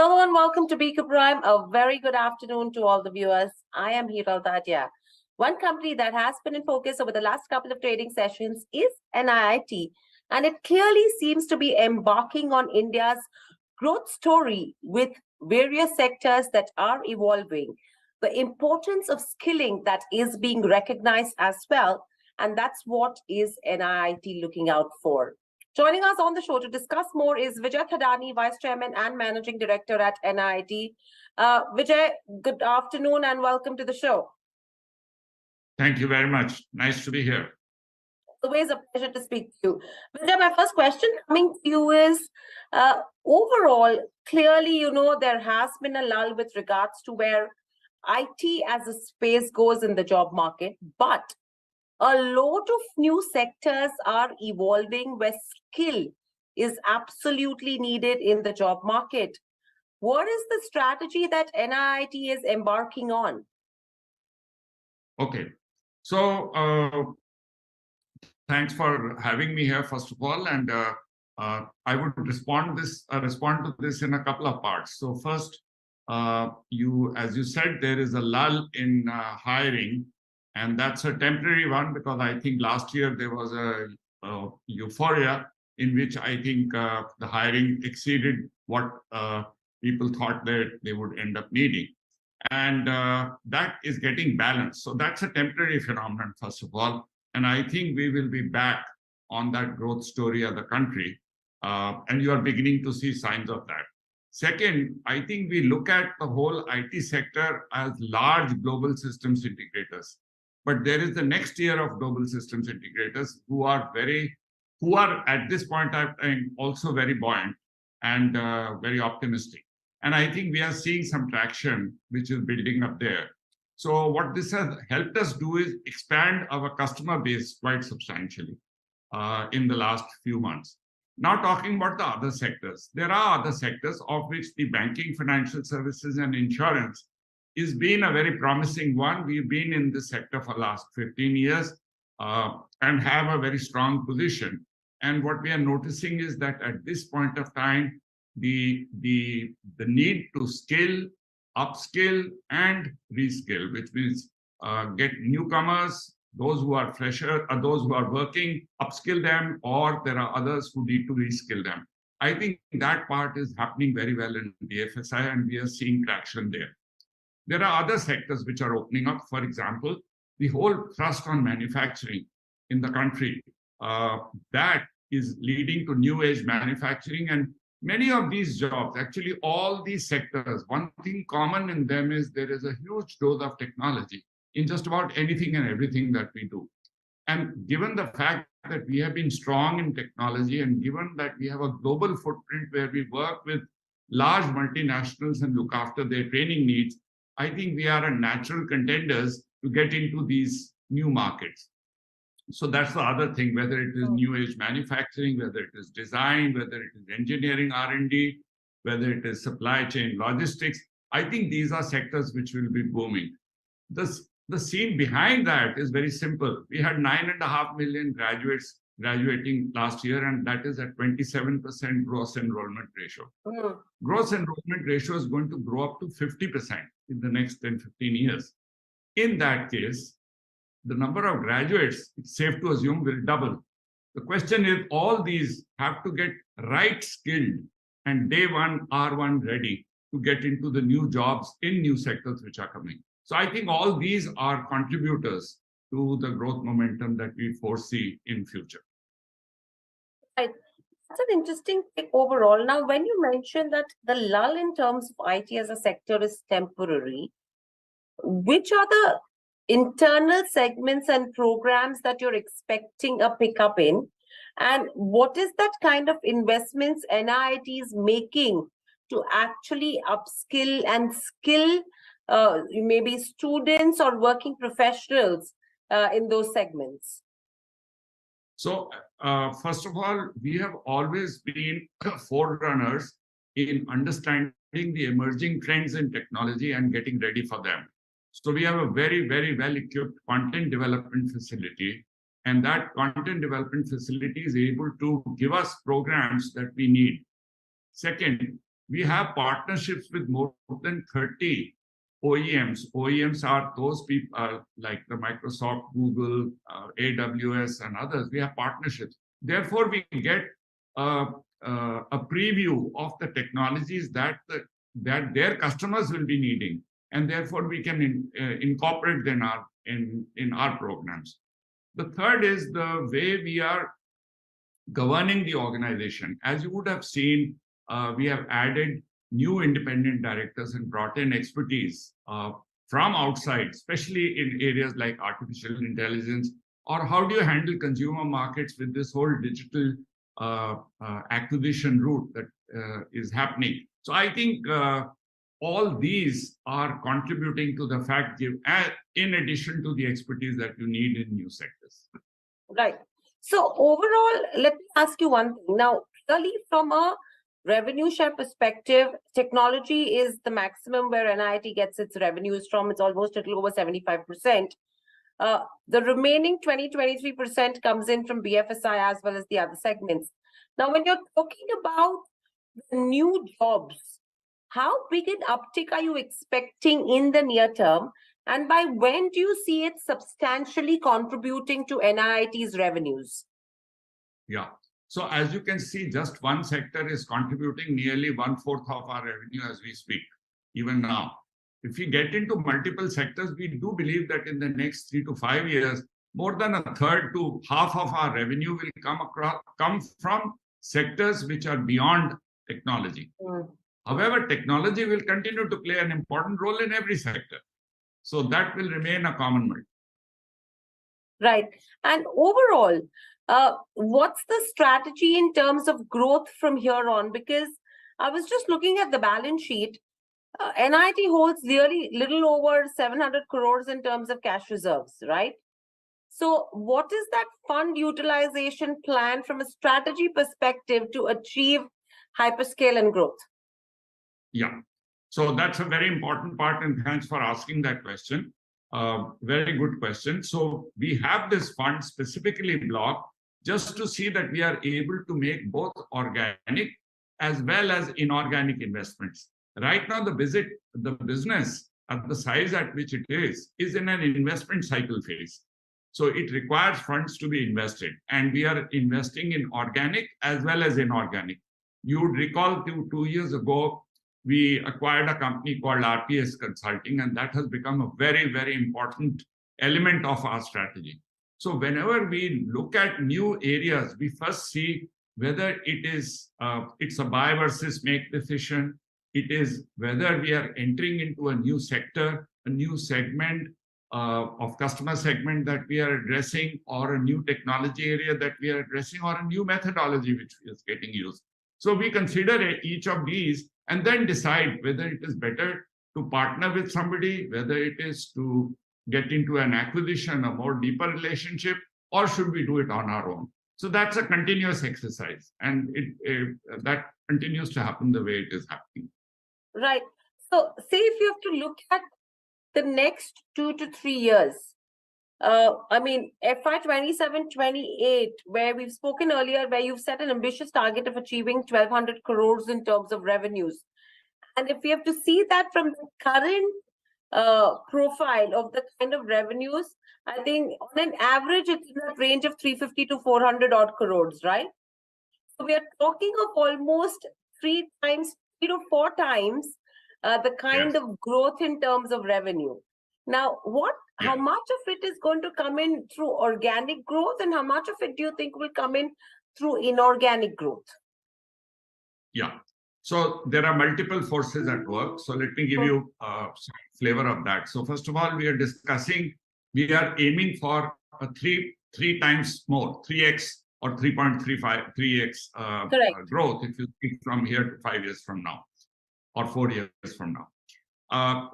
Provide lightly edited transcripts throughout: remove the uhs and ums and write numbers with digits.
Hello and welcome to Beaker Prime. A very good afternoon to all the viewers. I am Vijay Thadani. One company that has been in focus over the last couple of trading sessions is NIIT, and it clearly seems to be embarking on India's growth story with various sectors that are evolving. The importance of skilling that is being recognized as well, and that's what is NIIT looking out for. Joining us on the show to discuss more is Vijay Thadani, Vice Chairman and Managing Director at NIIT. Vijay, good afternoon and welcome to the show. Thank you very much. Nice to be here. Always a pleasure to speak to you. Vijay, my first question coming to you is, overall, clearly, there has been a lull with regards to where IT as a space goes in the job market, but a lot of new sectors are evolving where skill is absolutely needed in the job market. What is the strategy that NIIT is embarking on? Okay. So thanks for having me here, first of all. And I would respond to this in a couple of parts. So first, as you said, there is a lull in hiring. And that's a temporary one because I think last year there was a euphoria in which I think the hiring exceeded what people thought that they would end up needing. And that is getting balanced. So that's a temporary phenomenon, first of all. And I think we will be back on that growth story of the country. And you are beginning to see signs of that. Second, I think we look at the whole IT sector as large global systems integrators. But there is the next tier of global systems integrators who are at this point of time also very buoyant and very optimistic. And I think we are seeing some traction which is building up there. So what this has helped us do is expand our customer base quite substantially in the last few months. Now talking about the other sectors, there are other sectors of which the banking, financial services, and insurance is been a very promising one. We've been in this sector for the last 15 years and have a very strong position. And what we are noticing is that at this point of time, the need to skill, upskill, and reskill, which means get newcomers, those who are fresher, or those who are working, upskill them, or there are others who need to reskill them. I think that part is happening very well in the FSI, and we are seeing traction there. There are other sectors which are opening up. For example, the whole thrust on manufacturing in the country, that is leading to new age manufacturing. And many of these jobs, actually all these sectors, one thing common in them is there is a huge dose of technology in just about anything and everything that we do. And given the fact that we have been strong in technology and given that we have a global footprint where we work with large multinationals and look after their training needs, I think we are a natural contenders to get into these new markets. So that's the other thing, whether it is new age manufacturing, whether it is design, whether it is engineering R&D, whether it is supply chain logistics. I think these are sectors which will be booming. The scene behind that is very simple. We had 9.5 million graduates graduating last year, and that is at 27% gross enrollment ratio. Gross enrollment ratio is going to grow up to 50% in the next 10, 15 years. In that case, the number of graduates, it's safe to assume, will double. The question is, all these have to get right skilled and day one, R1 ready to get into the new jobs in new sectors which are coming. So I think all these are contributors to the growth momentum that we foresee in future. Right. That's an interesting take overall. Now, when you mentioned that the lull in terms of IT as a sector is temporary, which are the internal segments and programs that you're expecting a pickup in? And what is that kind of investments NIIT is making to actually upskill and skill maybe students or working professionals in those segments? So, first of all, we have always been forerunners in understanding the emerging trends in technology and getting ready for them. So we have a very, very well-equipped content development facility, and that content development facility is able to give us programs that we need. Second, we have partnerships with more than 30 OEMs. OEMs are those people like the Microsoft, Google, AWS, and others. We have partnerships. Therefore, we get a preview of the technologies that their customers will be needing, and therefore we can incorporate them in our programs. The third is the way we are governing the organization. As you would have seen, we have added new independent directors and brought in expertise from outside, especially in areas like artificial intelligence, or how do you handle consumer markets with this whole digital acquisition route that is happening. So I think all these are contributing to the fact, in addition to the expertise that you need in new sectors. Right. So overall, let me ask you one thing. Now, clearly from a revenue share perspective, technology is the maximum where NIIT gets its revenues from. It's almost a little over 75%. The remaining 23% comes in from BFSI as well as the other segments. Now, when you're talking about the new jobs, how big an uptick are you expecting in the near term? And by when do you see it substantially contributing to NIIT's revenues? Yeah. So as you can see, just one sector is contributing nearly 1/4 of our revenue as we speak, even now. If we get into multiple sectors, we do believe that in the next 3 to 5 years, more than a third to half of our revenue will come from sectors which are beyond technology. However, technology will continue to play an important role in every sector. So that will remain a common mode. Right. And overall, what's the strategy in terms of growth from here on? Because I was just looking at the balance sheet. NIIT holds nearly little over 700 crores in terms of cash reserves, right? So what is that fund utilization plan from a strategy perspective to achieve hyperscale and growth? Yeah. So that's a very important part, and thanks for asking that question. Very good question. So we have this fund specifically blocked just to see that we are able to make both organic as well as inorganic investments. Right now, the business at the size at which it is in an investment cycle phase. So it requires funds to be invested, and we are investing in organic as well as inorganic. You would recall 2 years ago, we acquired a company called RPS Consulting, and that has become a very, very important element of our strategy. So whenever we look at new areas, we first see whether it's a buy versus make decision. It is whether we are entering into a new sector, a new segment of customer segment that we are addressing, or a new technology area that we are addressing, or a new methodology which is getting used. So we consider each of these and then decide whether it is better to partner with somebody, whether it is to get into an acquisition, a more deeper relationship, or should we do it on our own. So that's a continuous exercise, and that continues to happen the way it is happening. Right. So say if you have to look at the next 2 to 3 years, I mean, FY 27-28, where we've spoken earlier, where you've set an ambitious target of achieving 1,200 crores in terms of revenues. And if we have to see that from the current profile of the kind of revenues, I think on an average, it's in that range of 350 to 400 odd crores, right? So we are talking of almost 3 to 4 times the kind Yes. of growth in terms of revenue. Now, how much of it is going to come in through organic growth, and how much of it do you think will come in through inorganic growth? Yeah. So there are multiple forces at work. So let me give you some flavor of that. So first of all, we are aiming for a three times more, 3x or 3.35, 3x growth if you think from here to 5 years from now, or 4 years from now.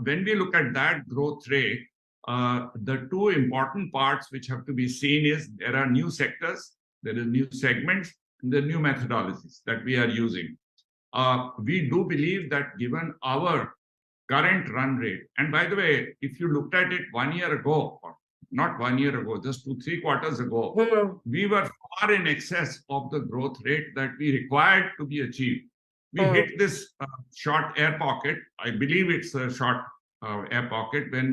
When we look at that growth rate, the two important parts which have to be seen is there are new sectors, there are new segments, and there are new methodologies that we are using. We do believe that given our current run rate, and by the way, if you looked at it 1 year ago, or not 1 year ago, just 2-3 quarters ago, we were far in excess of the growth rate that we required to be achieved. We hit this short air pocket. I believe it's a short air pocket when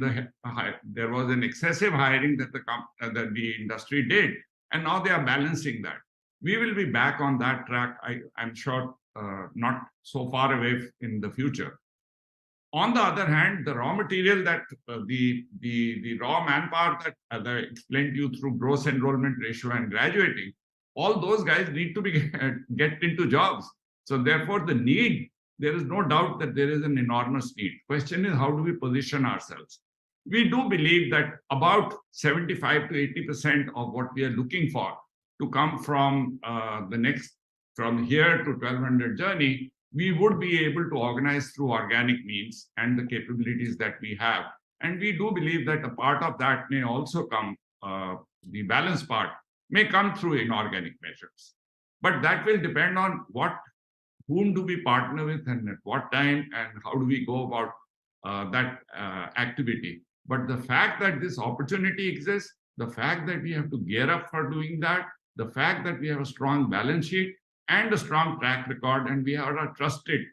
there was an excessive hiring that that the industry did, and now they are balancing that. We will be back on that track. I'm sure not so far away in the future. On the other hand, the raw material that the raw manpower that, as I explained to you through gross enrollment ratio and graduating, all those guys need to be get into jobs. So therefore, the need, there is no doubt that there is an enormous need. Question is, how do we position ourselves? We do believe that about 75 to 80% of what we are looking for to come from from here to 1200 journey, we would be able to organize through organic means and the capabilities that we have. And we do believe that a part of that may also come, the balance part may come through inorganic measures. But that will depend on whom do we partner with and at what time and how do we go about that activity. But the fact that this opportunity exists, the fact that we have to gear up for doing that, the fact that we have a strong balance sheet and a strong track record, and we are a trusted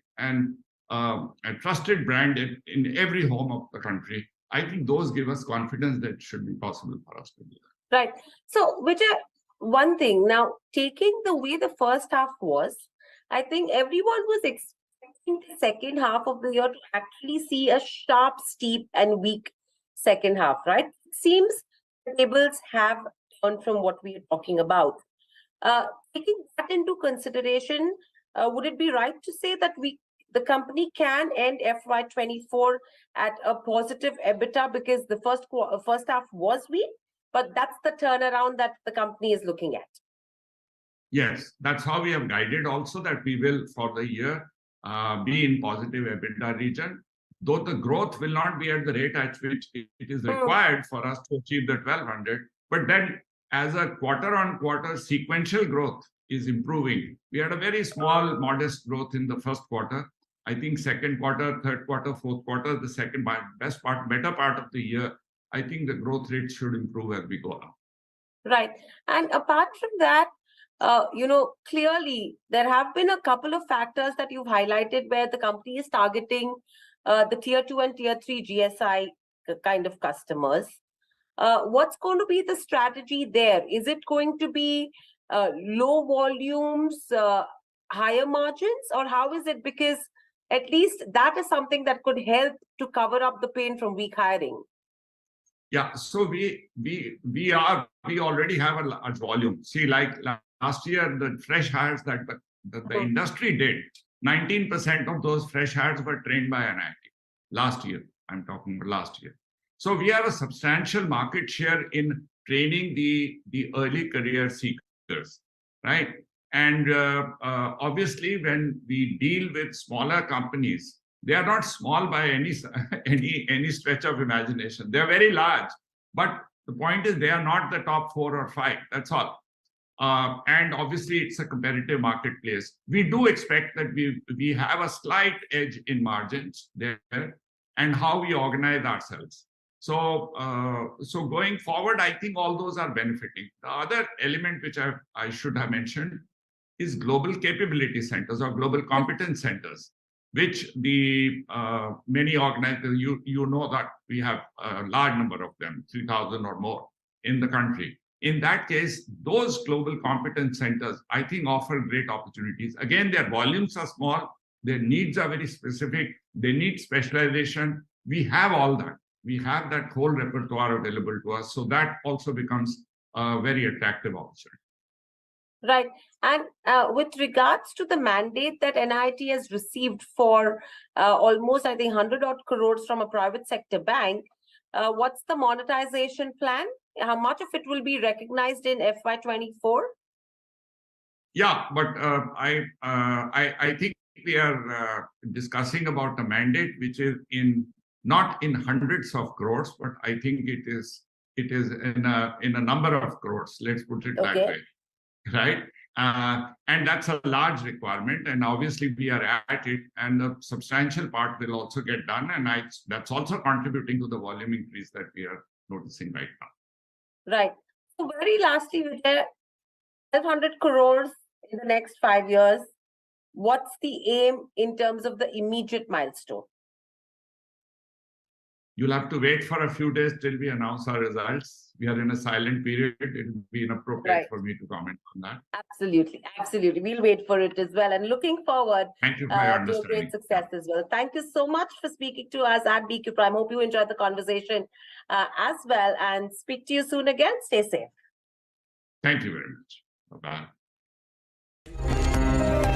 brand in every home of the country, I think those give us confidence that it should be possible for us to do that. Right. So, Vijay, one thing now, taking the way the first half was, I think everyone was expecting the second half of the year to actually see a sharp, steep, and weak second half, right? It seems the tables have turned from what we are talking about. Taking that into consideration, would it be right to say that the company can end FY24 at a positive EBITDA because the first half was weak, but that's the turnaround that the company is looking at? Yes, that's how we have guided also, that we will for the year be in positive EBITDA region, though the growth will not be at the rate at which it is required for us to achieve the 1200. But then as a quarter-on-quarter sequential growth is improving. We had a very small, modest growth in the first quarter. I think second quarter, third quarter, fourth quarter, the better part of the year, I think the growth rate should improve as we go on. Right. And apart from that, clearly there have been a couple of factors that you've highlighted where the company is targeting the tier 2 and tier 3 GSI kind of customers. What's going to be the strategy there? Is it going to be low volumes, higher margins, or how is it? Because at least that is something that could help to cover up the pain from weak hiring. Yeah, so we already have a large volume. See, like last year, the fresh hires that the industry did, 19% of those fresh hires were trained by NIIT. Last year, I'm talking about last year. So we have a substantial market share in training the early career seekers, right? And obviously, when we deal with smaller companies, they are not small by any stretch of imagination. They are very large, but the point is they are not the top 4 or 5. That's all. And obviously, it's a competitive marketplace. We do expect that we have a slight edge in margins there and how we organize ourselves. So going forward, I think all those are benefiting. The other element which I should have mentioned is global capability centers or global competence centers, which the many organizations, you know that we have a large number of them, 3,000 or more in the country. In that case, those global competence centers, I think, offer great opportunities. Again, their volumes are small, their needs are very specific, they need specialization. We have all that. We have that whole repertoire available to us. So that also becomes a very attractive option. Right. And with regards to the mandate that NIIT has received for almost, I think, 100 odd crores from a private sector bank, what's the monetization plan? How much of it will be recognized in FY24? Yeah, but I think we are discussing about the mandate, which is not in hundreds of crores, but I think it is in a number of crores. Let's put it that way, right? And that's a large requirement, and obviously we are at it, and a substantial part will also get done, and that's also contributing to the volume increase that we are noticing right now. Right. So very lastly, Vijay, 1,200 crores in the next 5 years. what's the aim in terms of the immediate milestone? You'll have to wait for a few days till we announce our results. We are in a silent period. It will be inappropriate for me to comment on that. Absolutely. Absolutely. We'll wait for it as well. And looking forward Thank you for your to a great success as well. Thank you so much for speaking to us at BQ Prime. Hope you enjoyed the conversation as well, and speak to you soon again. Stay safe. Thank you very much. Bye-bye.